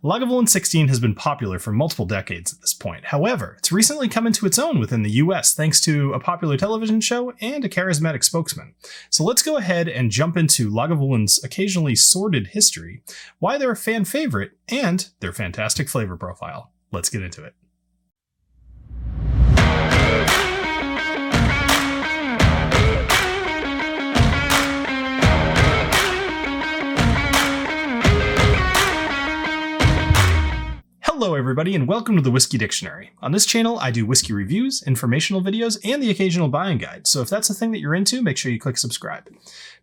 Lagavulin 16 has been popular for multiple decades at this point. However, it's recently come into its own within the US thanks to a popular television show and a charismatic spokesman. So let's go ahead and jump into Lagavulin's occasionally sordid history, why they're a fan favorite, and their fantastic flavor profile. Let's get into it. Hello everybody and welcome to the Whiskey Dictionary. On this channel I do whiskey reviews, informational videos, and the occasional buying guide, so if that's a thing that you're into, make sure you click subscribe.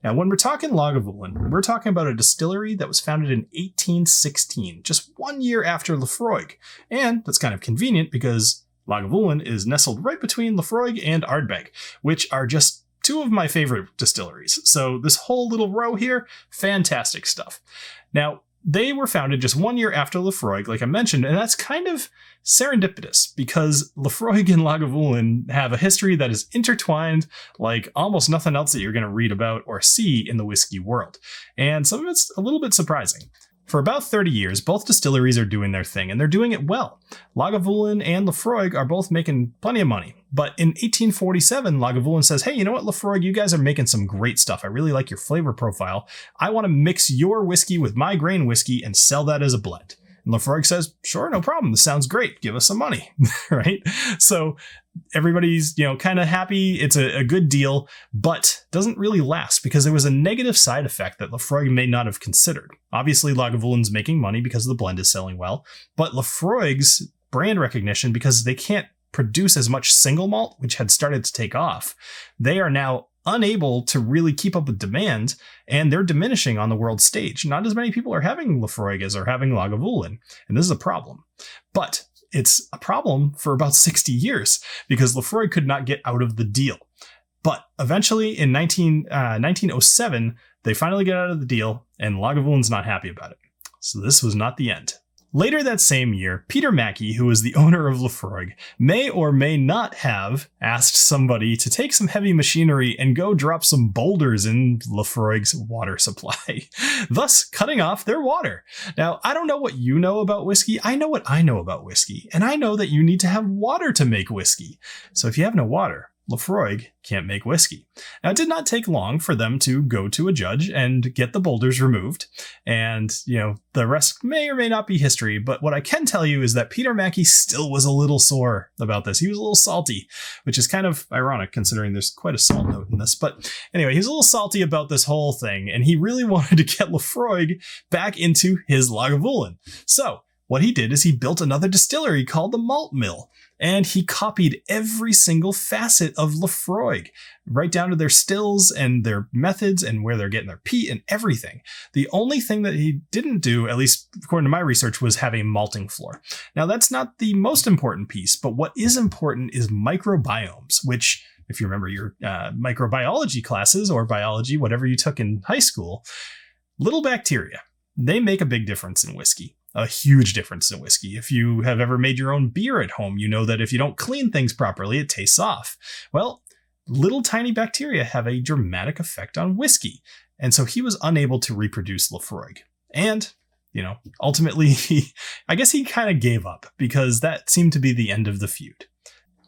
Now when we're talking Lagavulin, we're talking about a distillery that was founded in 1816, just 1 year after Laphroaig, and that's kind of convenient because Lagavulin is nestled right between Laphroaig and Ardbeg, which are just two of my favorite distilleries. So this whole little row here, fantastic stuff. Now, they were founded just 1 year after Laphroaig, like I mentioned, and that's kind of serendipitous because Laphroaig and Lagavulin have a history that is intertwined like almost nothing else that you're going to read about or see in the whiskey world. And some of it's a little bit surprising. For about 30 years, both distilleries are doing their thing, and they're doing it well. Lagavulin and Laphroaig are both making plenty of money. But in 1847, Lagavulin says, hey, you know what, Laphroaig, you guys are making some great stuff. I really like your flavor profile. I want to mix your whiskey with my grain whiskey and sell that as a blend. And Laphroaig says, sure, no problem. This sounds great. Give us some money, right? So everybody's, kind of happy. It's a good deal, but doesn't really last because there was a negative side effect that Laphroaig may not have considered. Obviously, Lagavulin's making money because the blend is selling well, but Laphroaig's brand recognition, because they can't produce as much single malt, which had started to take off, they are now unable to really keep up with demand, and they're diminishing on the world stage. Not as many people are having Laphroaig as are having Lagavulin, and this is a problem. But it's a problem for about 60 years because Laphroaig could not get out of the deal. But eventually in 1907, they finally get out of the deal, and Lagavulin's not happy about it. So this was not the end. Later that same year, Peter Mackey, who was the owner of Laphroaig, may or may not have asked somebody to take some heavy machinery and go drop some boulders in Laphroaig's water supply, thus cutting off their water. Now, I don't know what you know about whiskey. I know what I know about whiskey, and I know that you need to have water to make whiskey. So if you have no water, Laphroaig can't make whiskey. Now, it did not take long for them to go to a judge and get the boulders removed. And, the rest may or may not be history. But what I can tell you is that Peter Mackey still was a little sore about this. He was a little salty, which is kind of ironic considering there's quite a salt note in this. But anyway, he was a little salty about this whole thing. And he really wanted to get Laphroaig back into his Lagavulin. So what he did is he built another distillery called the Malt Mill, and he copied every single facet of Laphroaig, right down to their stills and their methods and where they're getting their peat and everything. The only thing that he didn't do, at least according to my research, was have a malting floor. Now, that's not the most important piece, but what is important is microbiomes, which, if you remember your microbiology classes or biology, whatever you took in high school, little bacteria, they make a big difference in whiskey. A huge difference in whiskey. If you have ever made your own beer at home, you know that if you don't clean things properly, it tastes off. Well, little tiny bacteria have a dramatic effect on whiskey. And so he was unable to reproduce Laphroaig. And, ultimately, I guess he kind of gave up because that seemed to be the end of the feud.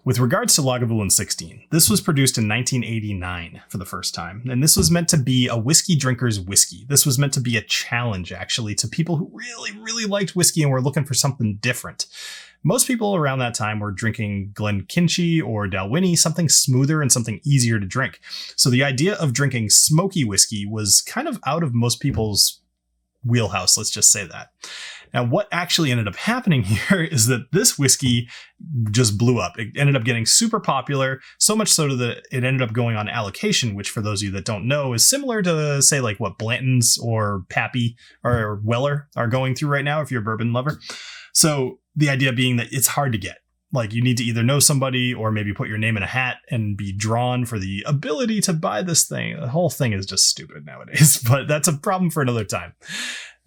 With regards to Lagavulin 16, this was produced in 1989 for the first time, and this was meant to be a whiskey drinker's whiskey. This was meant to be a challenge, actually, to people who really, really liked whiskey and were looking for something different. Most people around that time were drinking Glenkinchie or Dalwhinnie, something smoother and something easier to drink. So the idea of drinking smoky whiskey was kind of out of most people's wheelhouse, let's just say that. Now, what actually ended up happening here is that this whiskey just blew up. It ended up getting super popular, so much so that it ended up going on allocation, which for those of you that don't know is similar to, say, like what Blanton's or Pappy or Weller are going through right now if you're a bourbon lover. So the idea being that it's hard to get. Like, you need to either know somebody or maybe put your name in a hat and be drawn for the ability to buy this thing. The whole thing is just stupid nowadays, but that's a problem for another time.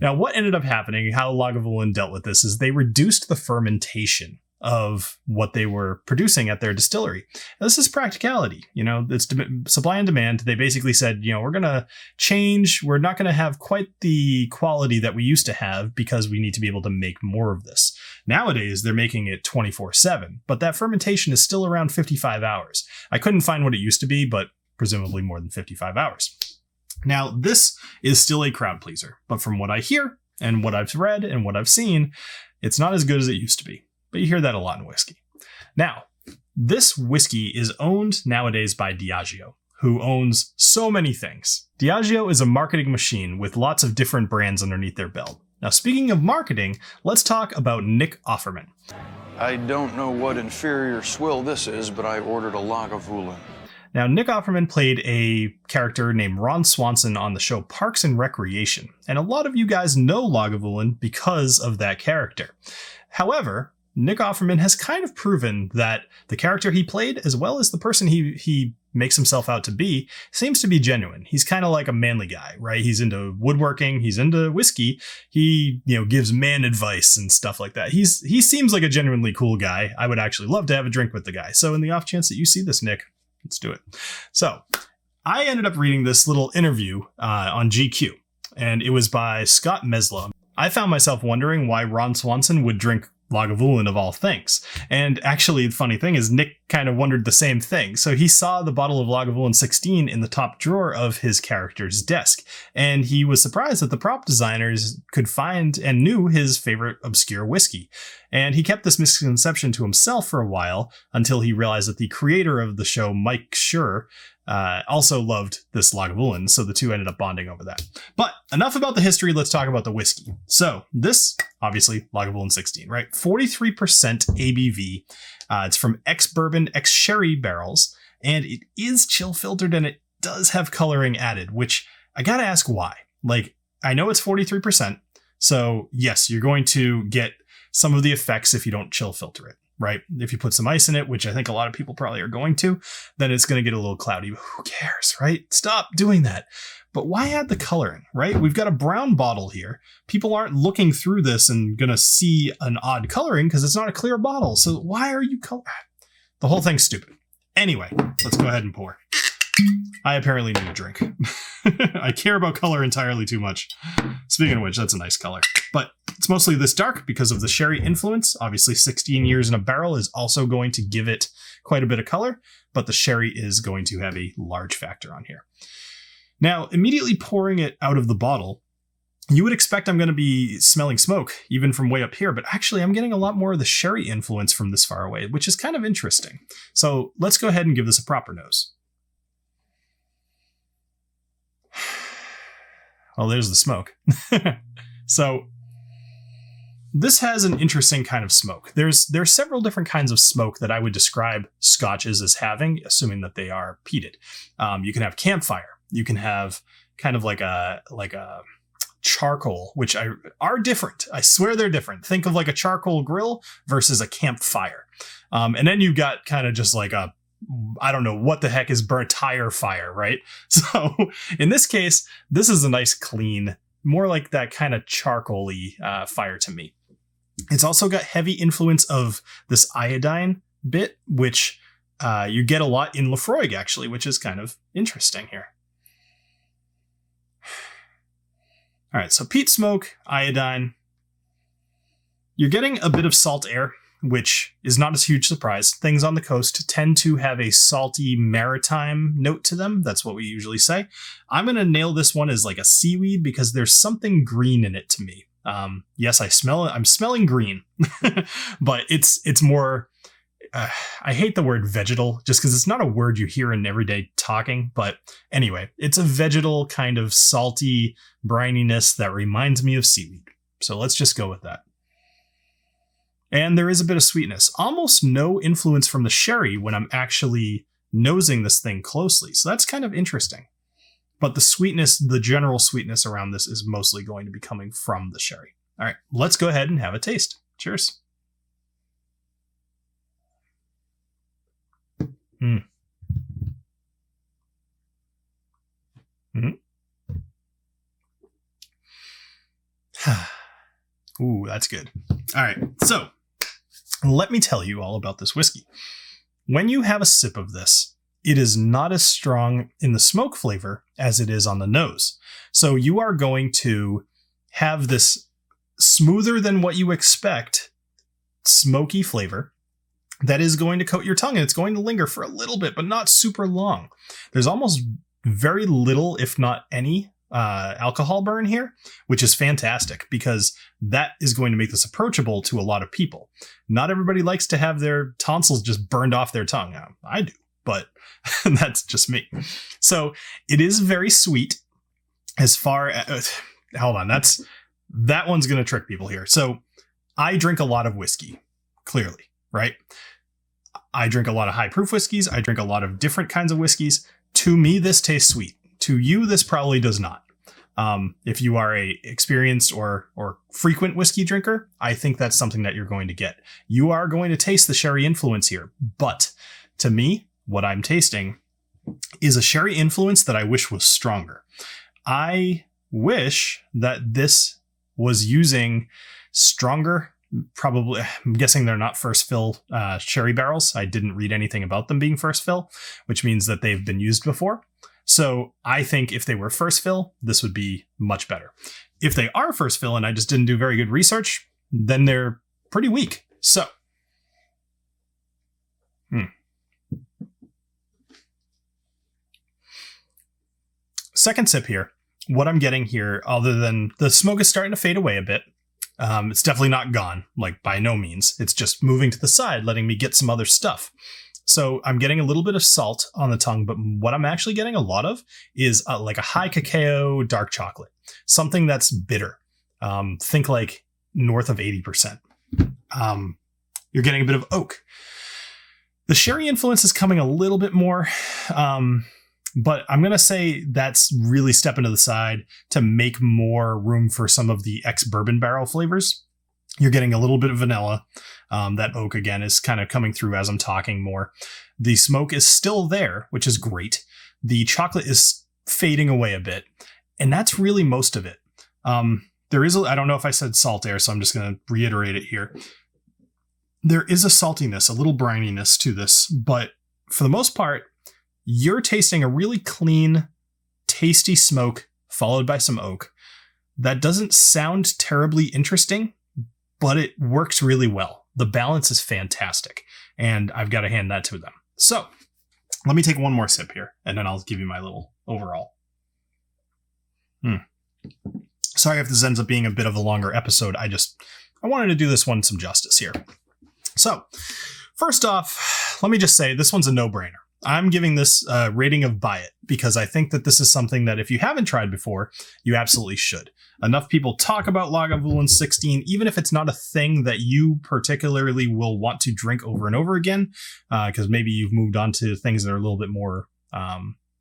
Now, what ended up happening, how Lagavulin dealt with this, is they reduced the fermentation of what they were producing at their distillery. Now, this is practicality. It's supply and demand. They basically said, we're going to change. We're not going to have quite the quality that we used to have because we need to be able to make more of this. Nowadays, they're making it 24/7, but that fermentation is still around 55 hours. I couldn't find what it used to be, but presumably more than 55 hours. Now, this is still a crowd pleaser, but from what I hear and what I've read and what I've seen, it's not as good as it used to be. But you hear that a lot in whiskey. Now, this whiskey is owned nowadays by Diageo, who owns so many things. Diageo is a marketing machine with lots of different brands underneath their belt. Now, speaking of marketing, let's talk about Nick Offerman. I don't know what inferior swill this is, but I ordered a Lagavulin. Now, Nick Offerman played a character named Ron Swanson on the show Parks and Recreation, and a lot of you guys know Lagavulin because of that character. However, Nick Offerman has kind of proven that the character he played, as well as the person he makes himself out to be, seems to be genuine. He's kind of like a manly guy, right? He's into woodworking, he's into whiskey, he, gives man advice and stuff like that. He seems like a genuinely cool guy. I would actually love to have a drink with the guy. So in the off chance that you see this, Nick, let's do it. So I ended up reading this little interview on GQ, and it was by Scott Meslow. I found myself wondering why Ron Swanson would drink Lagavulin of all things. And actually, the funny thing is Nick kind of wondered the same thing. So he saw the bottle of Lagavulin 16 in the top drawer of his character's desk. And he was surprised that the prop designers could find and knew his favorite obscure whiskey. And he kept this misconception to himself for a while until he realized that the creator of the show, Mike Schur, also loved this Lagavulin, so the two ended up bonding over that. But enough about the history, let's talk about the whiskey. So this, obviously, Lagavulin 16, right? 43% ABV. It's from ex-bourbon, ex-sherry barrels, and it is chill filtered, and it does have coloring added, which I gotta ask why. Like, I know it's 43%, so yes, you're going to get some of the effects if you don't chill filter it. Right? If you put some ice in it, which I think a lot of people probably are going to, then it's going to get a little cloudy. Who cares, right? Stop doing that. But why add the coloring, right? We've got a brown bottle here. People aren't looking through this and going to see an odd coloring because it's not a clear bottle. So why are you The whole thing's stupid. Anyway, let's go ahead and pour. I apparently need a drink. I care about color entirely too much. Speaking of which, that's a nice color. But it's mostly this dark because of the sherry influence. Obviously, 16 years in a barrel is also going to give it quite a bit of color, but the sherry is going to have a large factor on here. Now, immediately pouring it out of the bottle, you would expect I'm going to be smelling smoke, even from way up here, but actually I'm getting a lot more of the sherry influence from this far away, which is kind of interesting. So let's go ahead and give this a proper nose. Well, there's the smoke. So this has an interesting kind of smoke. There's several different kinds of smoke that I would describe scotches as having, assuming that they are peated. You can have campfire. You can have kind of like a charcoal, which are different. I swear they're different. Think of like a charcoal grill versus a campfire. And then you got kind of just like I don't know what the heck is burnt tire fire, right? So in this case, this is a nice clean, more like that kind of charcoal-y fire to me. It's also got heavy influence of this iodine bit, which you get a lot in Lafroig, actually, which is kind of interesting here. All right, so peat smoke, iodine. You're getting a bit of salt air, which is not a huge surprise. Things on the coast tend to have a salty maritime note to them. That's what we usually say. I'm going to nail this one as like a seaweed because there's something green in it to me. Yes, I'm smelling green, but it's more, I hate the word vegetal just because it's not a word you hear in everyday talking. But anyway, it's a vegetal kind of salty brininess that reminds me of seaweed. So let's just go with that. And there is a bit of sweetness. Almost no influence from the sherry when I'm actually nosing this thing closely. So that's kind of interesting. But the sweetness, the general sweetness around this is mostly going to be coming from the sherry. All right, let's go ahead and have a taste. Cheers. Ooh, that's good. All right, so Let me tell you all about this whiskey. When you have a sip of this, it is not as strong in the smoke flavor as it is on the nose. So you are going to have this smoother than what you expect smoky flavor that is going to coat your tongue, and it's going to linger for a little bit, but not super long. There's almost very little, if not any, alcohol burn here, which is fantastic because that is going to make this approachable to a lot of people. Not everybody likes to have their tonsils just burned off their tongue. I do, but that's just me. So it is very sweet as far as, hold on, that one's going to trick people here. So I drink a lot of whiskey, clearly, right? I drink a lot of high proof whiskeys. I drink a lot of different kinds of whiskeys. To me, this tastes sweet. To you, this probably does not. If you are a experienced or frequent whiskey drinker, I think that's something that you're going to get. You are going to taste the sherry influence here. But to me, what I'm tasting is a sherry influence that I wish was stronger. I wish that this was using stronger, probably, I'm guessing they're not first fill sherry barrels. I didn't read anything about them being first fill, which means that they've been used before. So I think if they were first fill, this would be much better. If they are first fill and I just didn't do very good research, then they're pretty weak. So, second sip here. What I'm getting here, other than the smoke is starting to fade away a bit, it's definitely not gone, like by no means. It's just moving to the side, letting me get some other stuff. So I'm getting a little bit of salt on the tongue, but what I'm actually getting a lot of is like a high cacao dark chocolate, something that's bitter. Think like north of 80%. You're getting a bit of oak. The sherry influence is coming a little bit more, but I'm going to say that's really stepping to the side to make more room for some of the ex-bourbon barrel flavors. You're getting a little bit of vanilla. That oak, again, is kind of coming through as I'm talking more. The smoke is still there, which is great. The chocolate is fading away a bit. And that's really most of it. There is, I don't know if I said salt there, so I'm just going to reiterate it here. There is a saltiness, a little brininess to this, but for the most part, you're tasting a really clean, tasty smoke followed by some oak. That doesn't sound terribly interesting, but it works really well. The balance is fantastic, and I've got to hand that to them. So let me take one more sip here, and then I'll give you my little overall. Sorry if this ends up being a bit of a longer episode. I wanted to do this one some justice here. So first off, let me just say this one's a no-brainer. I'm giving this a rating of buy it because I think that this is something that if you haven't tried before, you absolutely should. Enough people talk about Lagavulin 16, even if it's not a thing that you particularly will want to drink over and over again, because maybe you've moved on to things that are a little bit more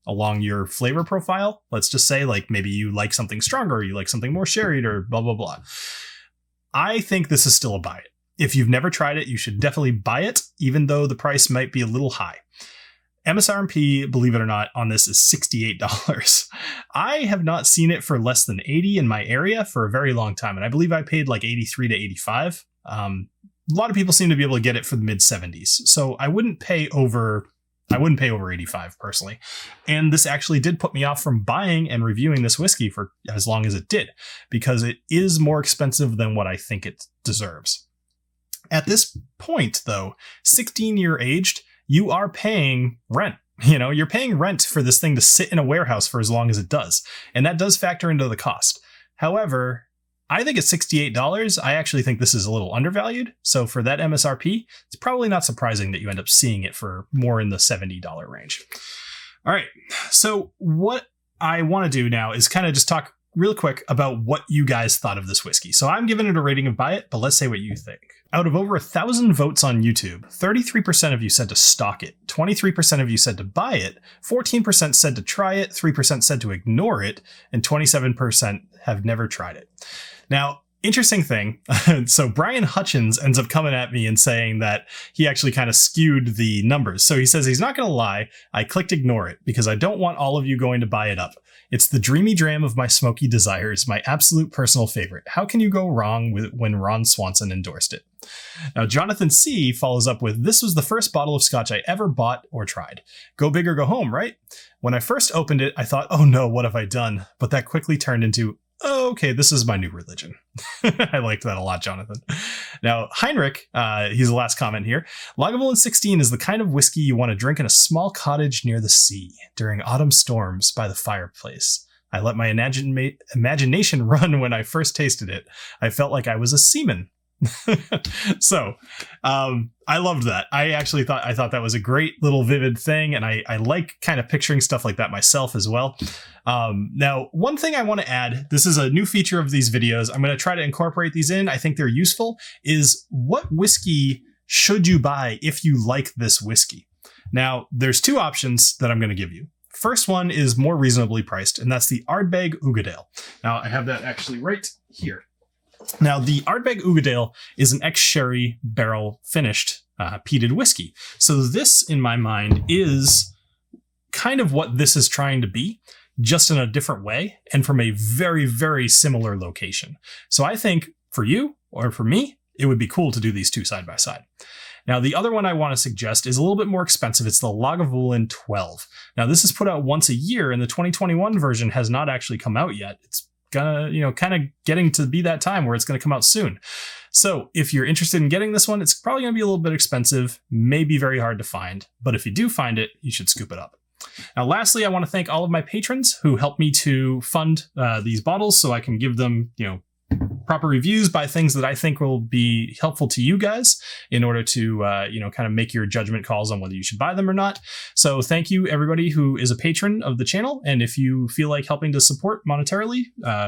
along your flavor profile. Let's just say, like, maybe you like something stronger, or you like something more sherried, or blah, blah, blah. I think this is still a buy it. If you've never tried it, you should definitely buy it, even though the price might be a little high. MSRP, believe it or not, on this is $68. I have not seen it for less than $80 in my area for a very long time, and I believe I paid like $83 to $85. A lot of people seem to be able to get it for the mid 70s, so I wouldn't pay over $85 personally. And this actually did put me off from buying and reviewing this whiskey for as long as it did, because it is more expensive than what I think it deserves. At this point, though, 16-year aged, you are paying rent. You're paying rent for this thing to sit in a warehouse for as long as it does. And that does factor into the cost. However, I think at $68, I actually think this is a little undervalued. So for that MSRP, it's probably not surprising that you end up seeing it for more in the $70 range. All right. So what I want to do now is kind of just talk real quick about what you guys thought of this whiskey. So I'm giving it a rating of buy it, but let's say what you think. Out of over 1,000 votes on YouTube, 33% of you said to stock it, 23% of you said to buy it, 14% said to try it, 3% said to ignore it, and 27% have never tried it. Now, interesting thing, so Brian Hutchins ends up coming at me and saying that he actually kind of skewed the numbers. So he says he's not going to lie, I clicked ignore it because I don't want all of you going to buy it up. It's the dreamy dram of my smoky desires, my absolute personal favorite. How can you go wrong with when Ron Swanson endorsed it? Now, Jonathan C. follows up with, this was the first bottle of scotch I ever bought or tried. Go big or go home, right? When I first opened it, I thought, oh no, what have I done? But that quickly turned into, oh, okay, this is my new religion. I liked that a lot, Jonathan. Now, Heinrich, he's the last comment here. Lagavulin 16 is the kind of whiskey you want to drink in a small cottage near the sea during autumn storms by the fireplace. I let my imagination run when I first tasted it. I felt like I was a seaman. So, I loved that. I thought that was a great little vivid thing, and I like kind of picturing stuff like that myself as well. Now, one thing I want to add, this is a new feature of these videos. I'm going to try to incorporate these in. I think they're useful. Is what whiskey should you buy if you like this whiskey? Now, there's two options that I'm going to give you. First one is more reasonably priced, and that's the Ardbeg Uigeadail. Now, I have that actually right here. Now, the Ardbeg Uigeadail is an ex-sherry barrel finished peated whiskey. So this, in my mind, is kind of what this is trying to be, just in a different way and from a very, very similar location. So I think for you or for me, it would be cool to do these two side by side. Now, the other one I want to suggest is a little bit more expensive. It's the Lagavulin 12. Now, this is put out once a year, and the 2021 version has not actually come out yet. It's gonna, kind of getting to be that time where it's going to come out soon. So if you're interested in getting this one, it's probably going to be a little bit expensive, maybe very hard to find. But if you do find it, you should scoop it up. Now, lastly, I want to thank all of my patrons who helped me to fund these bottles so I can give them, proper reviews by things that I think will be helpful to you guys in order to, kind of make your judgment calls on whether you should buy them or not. So thank you, everybody who is a patron of the channel. And if you feel like helping to support monetarily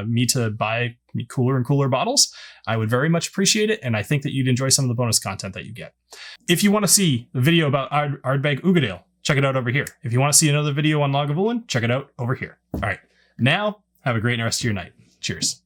me to buy cooler and cooler bottles, I would very much appreciate it. And I think that you'd enjoy some of the bonus content that you get. If you want to see the video about Ardbeg Uigeadail, check it out over here. If you want to see another video on Lagavulin, check it out over here. All right. Now, have a great rest of your night. Cheers.